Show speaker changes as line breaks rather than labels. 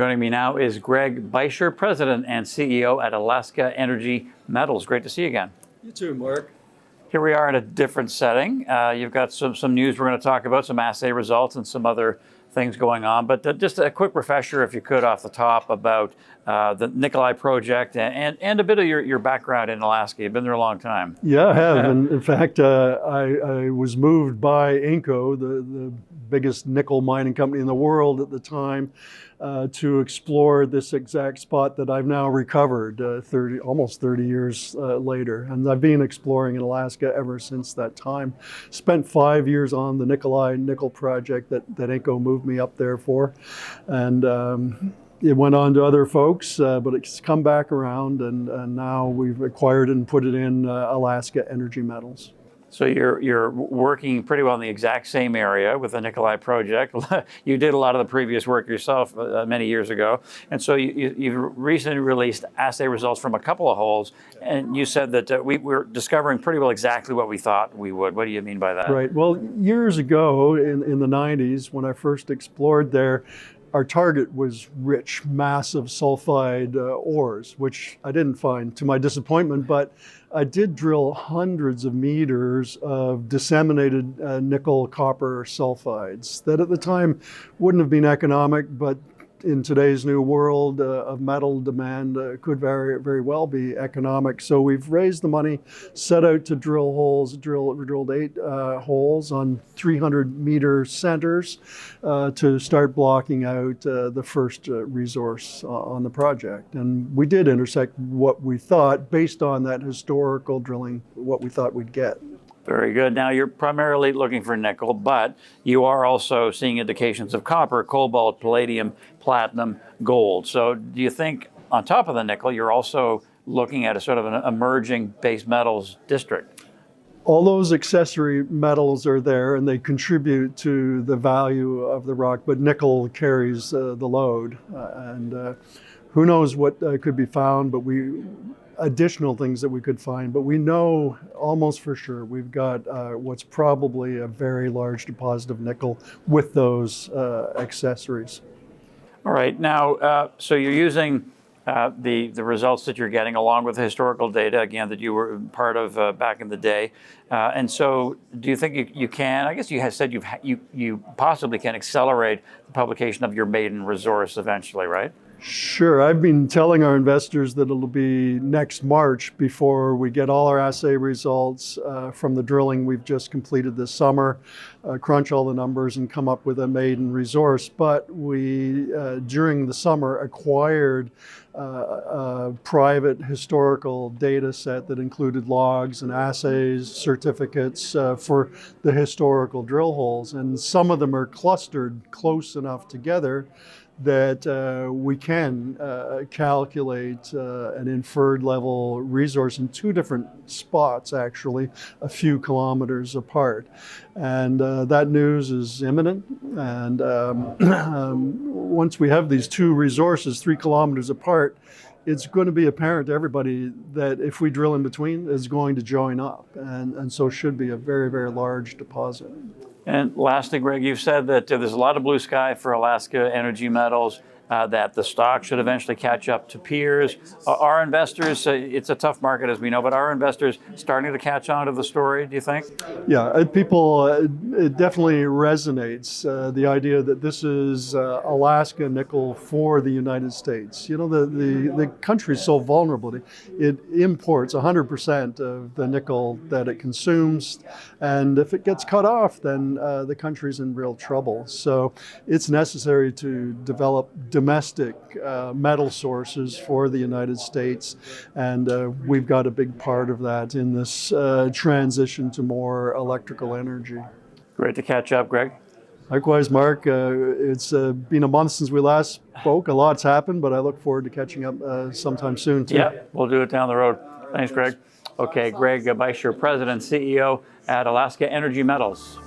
Joining me now is Greg Beischer, President and CEO at Alaska Energy Metals. Great to see you again.
You too, Mark.
Here we are in a different setting. You've got some news we're going to talk about, some assay results and some other things going on. But just a quick refresher, if you could, off the top about the Nikolai project and a bit of your background in Alaska. You've been there a long time.
Yeah, I have. And in fact, I was moved by Inco, the biggest nickel mining company in the world at the time, to explore this exact spot that I've now recovered almost 30 years later. And I've been exploring in Alaska ever since that time. Spent 5 years on the Nikolai nickel project that Inco moved me up there for. And it went on to other folks, but it's come back around, and now we've acquired it and put it in Alaska Energy Metals.
So you're working pretty well in the exact same area with the Nikolai project. You did a lot of the previous work yourself many years ago. And so you've recently released assay results from a couple of holes. And you said that we're discovering pretty well exactly what we thought we would. What do you mean by that?
Right. Well, years ago in the 90s, when I first explored there, our target was rich, massive sulfide ores, which I didn't find, to my disappointment, but I did drill hundreds of meters of disseminated nickel copper sulfides that at the time wouldn't have been economic, but in today's new world of metal demand could very well be economic. So we've raised the money, set out to drill holes, drilled 8 holes on 300-meter centers to start blocking out the first resource on the project. And we did intersect what we thought, based on that historical drilling, what we thought we'd get.
Very good. Now, you're primarily looking for nickel, but you are also seeing indications of copper, cobalt, palladium, platinum, gold. So do you think, on top of the nickel, you're also looking at a sort of an emerging base metals district?
All those accessory metals are there, and they contribute to the value of the rock, but nickel carries the load. Who knows what could be found, but additional things that we could find, but we know almost for sure we've got what's probably a very large deposit of nickel with those accessories.
All right, now, so you're using the results that you're getting along with the historical data, again, that you were part of back in the day. And so do you think you can, I guess you have said you possibly can accelerate the publication of your maiden resource eventually, right?
Sure. I've been telling our investors that it'll be next March before we get all our assay results from the drilling we've just completed this summer, crunch all the numbers and come up with a maiden resource. But we, during the summer, acquired a private historical data set that included logs and assays, certificates for the historical drill holes. And some of them are clustered close enough together that we can calculate an inferred level resource in 2 different spots, actually, a few kilometers apart. And that news is imminent. And once we have these 2 resources 3 kilometers apart, it's going to be apparent to everybody that if we drill in between, it's going to join up. And so should be a very large deposit.
And lastly, Greg, you've said that there's a lot of blue sky for Alaska Energy Metals, that the stock should eventually catch up to peers. Are investors, it's a tough market as we know, but are investors starting to catch on to the story, do you think?
Yeah, people, it definitely resonates, the idea that this is Alaska nickel for the United States. You know, the country is so vulnerable. It imports 100% of the nickel that it consumes, and if it gets cut off, then the country's in real trouble. So it's necessary to develop domestic metal sources for the United States, and we've got a big part of that in this transition to more electrical energy.
Great to catch up, Greg.
Likewise, Mark. It's been a month since we last spoke. A lot's happened, but I look forward to catching up sometime soon, too.
Yeah, we'll do it down the road. Thanks, Greg. Okay, Greg Beischer, President, CEO at Alaska Energy Metals.